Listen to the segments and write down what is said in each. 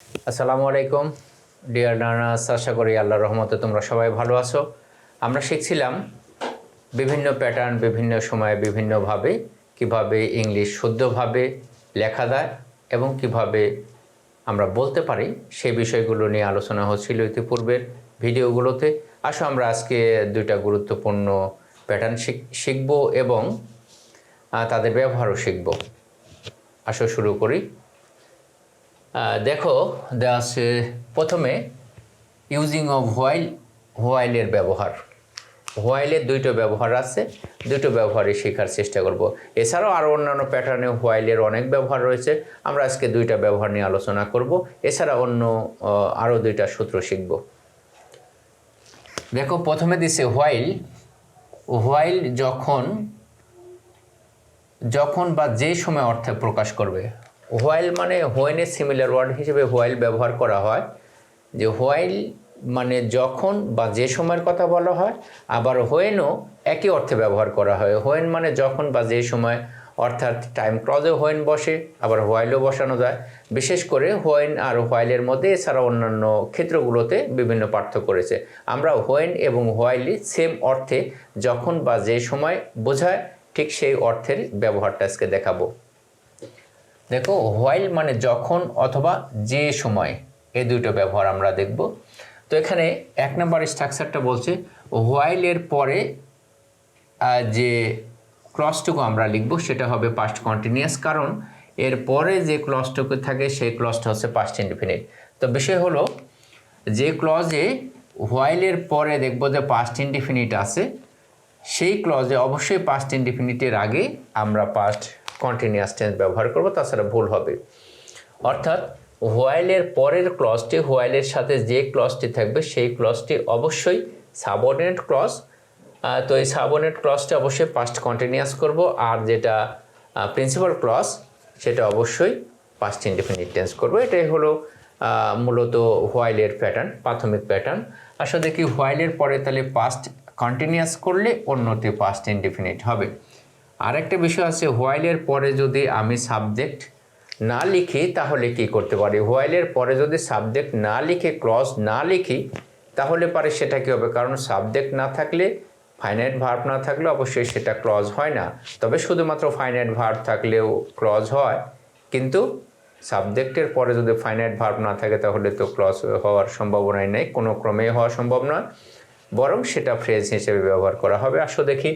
আসসালামু আলাইকুম dear learners, আশা করি আল্লাহর রহমতে তোমরা সবাই ভালো আছো। আমরা শিখছিলাম বিভিন্ন প্যাটার্ন, বিভিন্ন সময়ে বিভিন্নভাবে কিভাবে ইংলিশ শুদ্ধভাবে লেখা যায় এবং কিভাবে আমরা বলতে পারি সেই বিষয়গুলো নিয়ে আলোচনা হচ্ছিল ইতিপূর্বের ভিডিওগুলোতে। আসো আমরা আজকে দুইটা গুরুত্বপূর্ণ প্যাটার্ন শিখব এবং তাদের ব্যবহারও শিখব। আসো শুরু করি। দেখো দেওয়া আছে প্রথমে ইউজিং অফ হোয়াইলের ব্যবহার। হোয়াইলের দুইটো ব্যবহার আছে, দুটো ব্যবহারই শেখার চেষ্টা করব। এছাড়াও আরও অন্যান্য প্যাটার্নে হোয়াইলের অনেক ব্যবহার রয়েছে, আমরা আজকে দুইটা ব্যবহার নিয়ে আলোচনা করব। এছাড়া অন্য আরও দুইটা সূত্র শিখব। দেখো প্রথমে দিছে হোয়াইল যখন বা যে সময় অর্থে প্রকাশ করবে। হোয়াইল মানে হোয়েনের সিমিলার ওয়ার্ড হিসেবে হোয়াইল ব্যবহার করা হয়, যে হোয়াইল মানে যখন বা যে সময়ের কথা বলা হয়। আবার হোয়েনও একই অর্থে ব্যবহার করা হয়। হোয়েন মানে যখন বা যে সময়, অর্থাৎ টাইম ক্লজে হোয়েন বসে, আবার হোয়াইলও বসানো যায়। বিশেষ করে হোয়েন আর হোয়াইলের মধ্যে এছাড়া অন্যান্য ক্ষেত্রগুলোতে বিভিন্ন পার্থক্য রয়েছে। আমরা হোয়েন এবং হোয়াইল সেম অর্থে যখন বা যে সময় বোঝায়, ঠিক সেই অর্থের ব্যবহারটা আজকে দেখাবো। দেখো হোয়াইল মানে যখন অথবা যে সময়, এই দুটো ব্যবহার আমরা দেখব। তো এখানে এক নম্বর স্ট্রাকচারটা বলছে হোয়াইলের পরে যে ক্লজটুকু আমরা লিখব সেটা হবে পাস্ট কন্টিনিউয়াস, কারণ এর পরে যে ক্লজটুকু থাকে সেই ক্লজটা হচ্ছে পাস্ট ইনডিফিনিট। তো বিষয় হলো যে ক্লজে হোয়াইলের পরে দেখব যে পাস্ট ইনডিফিনিট আছে, সেই ক্লজে অবশ্যই পাস্ট ইনডিফিনিটের আগে আমরা পাস্ট কন্টিনিউয়াস টেন্স ব্যবহার করব, তাছাড়া ভুল হবে। অর্থাৎ হোয়াইলের পরের ক্লজটি, হোয়াইলের সাথে যে ক্লজটি থাকবে সেই ক্লজটি অবশ্যই সাবঅর্ডিনেট ক্লজ। তো এই সাবঅর্ডিনেট ক্লজটি অবশ্যই পাস্ট কন্টিনিউয়াস করব, আর যেটা প্রিন্সিপাল ক্লজ সেটা অবশ্যই পাস্ট ইনডিফিনিট টেন্স করব। এটাই হলো মূলত হোয়াইলের প্যাটার্ন, প্রাথমিক প্যাটার্ন। আসলে দেখি হোয়াইলের পরে তাহলে পাস্ট কন্টিনিউয়াস করলে অন্যটি পাস্ট ইনডিফিনিট হবে। আরেকটা বিষয় আছে, হোয়াইলের পরে যদি আমি সাবজেক্ট না লিখি তাহলে কি করতে পারি। হোয়াইলের পরে যদি সাবজেক্ট না লিখে, ক্লজ না লিখি, তাহলে পারে সেটা কী হবে, কারণ সাবজেক্ট না থাকলে, ফাইনাইট ভার্ব না থাকলে অবশ্যই সেটা ক্লজ হয় না। তবে শুধুমাত্র ফাইনাইট ভার্ব থাকলেও ক্লজ হয়, কিন্তু সাবজেক্টের পরে যদি ফাইনাইট ভার্ব না থাকে তাহলে তো ক্লজ হওয়ার সম্ভাবনাই নেই, কোনো ক্রমেই হওয়া সম্ভব নয়, বরং সেটা ফ্রেজ হিসেবে ব্যবহার করা হবে। আসো দেখি।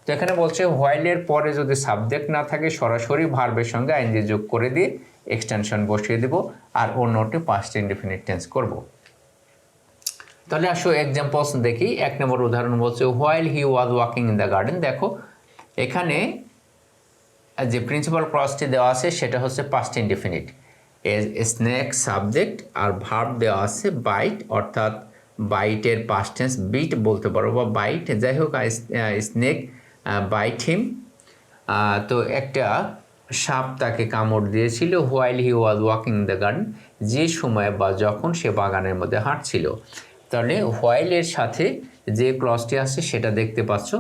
তো এখানে বলছে হোয়াইলের পরে যদি সাবজেক্ট না থাকে সরাসরি ভার্বের সঙ্গে আইএনজি যোগ করে দিয়ে এক্সটেনশন বসিয়ে দেব, আর অন্যটি পাস্ট ইনডিফিনিট টেন্স করব। তাহলে আসো এক্সাম্পলস দেখি। এক নম্বর উদাহরণ বলছে while he was walking in the garden. দেখো এখানে যে প্রিন্সিপাল ক্লজটি দেওয়া আছে সেটা হচ্ছে পাস্ট ইনডিফিনিট। স্নেক সাবজেক্ট আর ভার্ব দেওয়া আছে বাইট, অর্থাৎ বাইটের পাস্ট টেন্স বিট বলতে পারো বা বাইট, যাই হোক। স্নেক বাইট হিম, তো একটা সাপ তাকে কামড় দিয়েছিল। While he was walking the garden, যে সময় বা যখন সে বাগানের মধ্যে হাঁটছিল। তাহলে হোয়াইলের সাথে যে ক্লজটি আছে সেটা দেখতে পাচ্ছ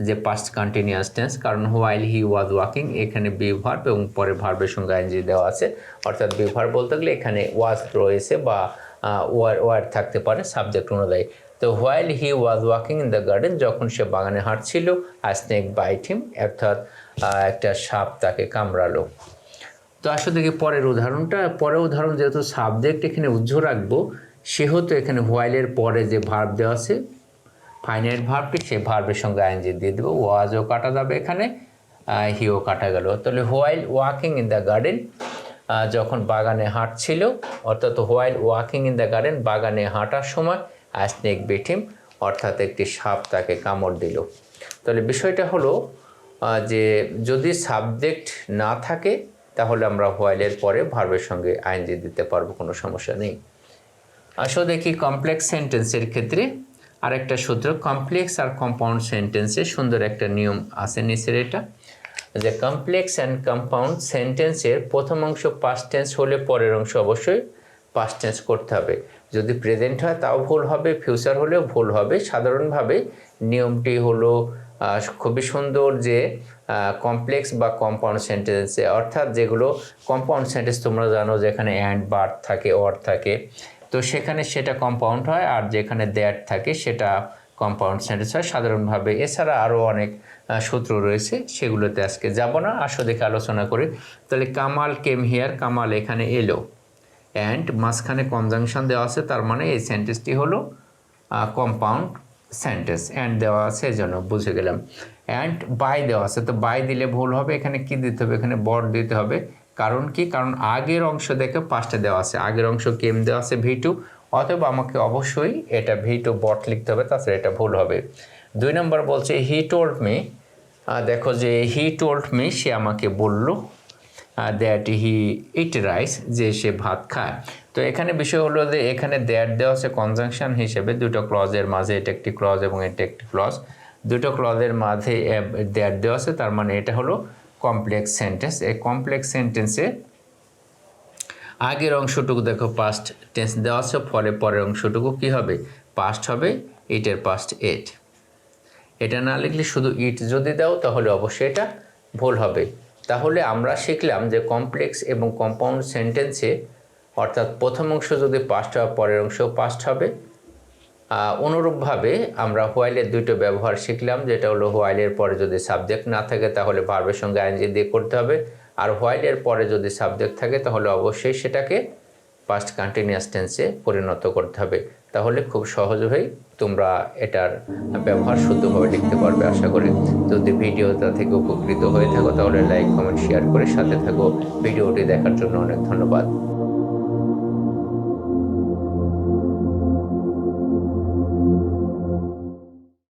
যে পাস্ট কন্টিনিউয়াস টেন্স, কারণ হোয়াইল হি ওয়াজ ওয়াকিং এখানে বি ভার্ব এবং পরে ভার্বের সঙ্গে আইএনজি দেওয়া আছে। অর্থাৎ বি ভার্ব বলতে গেলে এখানে ওয়াজ রয়েছে বা ওয়ার থাকতে পারে সাবজেক্ট অনুযায়ী। তো while he was walking in the garden, যখন সে বাগানে হাঁটছিল, স্নেক বাইট হিম, অর্থাৎ একটা সাপ তাকে কামড়ালো। তো আসলে দেখি পরের উদাহরণটা। পরের উদাহরণ যেহেতু সাবজেক্ট এখানে উজ্জ্ব রাখবো, সেহেতু এখানে হোয়াইলের পরে যে ভার্ব দেওয়া আছে ফাইনাইট ভার্বটি, সেই ভার্বের সঙ্গে আইএনজি দিয়ে দেবো। ওয়াজও কাটা যাবে এখানে, হিও কাটা গেল। তাহলে while walking in the garden, যখন বাগানে হাঁটছিল, অর্থাৎ while walking in the garden, বাগানে হাঁটার সময় স্নেক বিট হিম, অর্থাৎ একটি সাপ তাকে কামড় দিল। তাহলে বিষয়টা হলো যে যদি সাবজেক্ট না থাকে তাহলে আমরা হোয়াইলের পরে ভার্বের সঙ্গে আইএনজি দিতে পারবো, কোনো সমস্যা নেই। আসলে দেখি কমপ্লেক্স সেন্টেন্সের ক্ষেত্রে আরেকটা সূত্র। কমপ্লেক্স আর কম্পাউন্ড সেন্টেন্সে সুন্দর একটা নিয়ম আছে নিচের, এটা যে কমপ্লেক্স অ্যান্ড কম্পাউন্ড সেন্টেন্সের প্রথম অংশ পাস্ট টেন্স হলে পরের অংশ অবশ্যই পাস্ট টেন্স করতে হবে। যদি প্রেজেন্ট হয় তাও ভুল হবে, ফিউচার হলেও ভুল হবে। সাধারণভাবে নিয়মটি হলো খুবই সুন্দর, যে কমপ্লেক্স বা কম্পাউন্ড সেন্টেন্সে, অর্থাৎ যেগুলো কম্পাউন্ড সেন্টেন্স তোমরা জানো যেখানে অ্যান্ড বাট থাকে অর থাকে, তো সেখানে সেটা কম্পাউন্ড হয়, আর যেখানে দ্যাট থাকে সেটা কম্পাউন্ড সেন্টেন্স হয় সাধারণভাবে। এছাড়া আরও অনেক সূত্র রয়েছে, সেগুলোতে আজকে যাব না, আসো দেখে আলোচনা করি। তাহলে কামাল কেম হিয়ার, কামাল এখানে এলো, অ্যান্ড মাঝখানে কনজাংশন দেওয়া আছে, তার মানে এই সেন্টেন্সটি হলো কম্পাউন্ড সেন্টেন্স। অ্যান্ড দেওয়া আছে এই জন্য বুঝে গেলাম। অ্যান্ড বাই দেওয়া আছে, তো বাই দিলে ভুল হবে, এখানে কি দিতে হবে, এখানে বট দিতে হবে। কারণ কি, কারণ আগের অংশ দেখে পাঁচটা দেওয়া আছে, আগের অংশ কেম দেওয়া আছে V2, অথবা আমাকে অবশ্যই এটা V2 বট লিখতে হবে, তাছাড়া এটা ভুল হবে। 2 নম্বর বলছে হি টোল্ড মি, দেখো যে হি টোল্ড মি, সে আমাকে বলল দ্যাট হি ইট রাইস, যে সে ভাত খায়। তো এখানে বিষয় হলো যে এখানে দ্যাট দেওয়া আছে কনজাংশন হিসেবে, দুটো ক্লজের মাঝে, এটা একটি ক্লজ এবং এটা একটি ক্লজ, দুটো ক্লজের মাঝে দ্যাট দেওয়া আছে, তার মানে এটা হলো কমপ্লেক্স সেন্টেন্স। এই কমপ্লেক্স সেন্টেন্সে আগের অংশটুকু দেখো পাস্ট টেন্স দেওয়া আছে, ফলে পরের অংশটুকু কি হবে, পাস্ট হবে, ইটের পাস্ট এট। এটা না লিখলে শুধু ইট যদি দাও তাহলে অবশ্যই এটা ভুল হবে। তাহলে আমরা শিখলাম যে কমপ্লেক্স এবং কম্পাউন্ড সেন্টেন্সে, অর্থাৎ প্রথম অংশ যদি পাস্ট হয় পরের অংশও পাস্ট হবে। অনুরূপভাবে আমরা হোয়াইলের দুটো ব্যবহার শিখলাম, যেটা হলো হোয়াইলের পরে যদি সাবজেক্ট না থাকে তাহলে ভার্বের সঙ্গে আইএনজি দিয়ে করতে হবে, আর হোয়াইলের পরে যদি সাবজেক্ট থাকে তাহলে অবশ্যই সেটাকে পাস্ট কন্টিনিউয়াস টেন্সে পরিণত করতে হবে। তাহলে খুব সহজভাবেই তোমরা এটার ব্যবহার শুদ্ধভাবে লিখতে পারবে আশা করি। যদি ভিডিওটা থেকে উপকৃত হয়ে থাকো তাহলে লাইক, কমেন্ট, শেয়ার করে সাথে থাকো। ভিডিওটি দেখার জন্য অনেক ধন্যবাদ।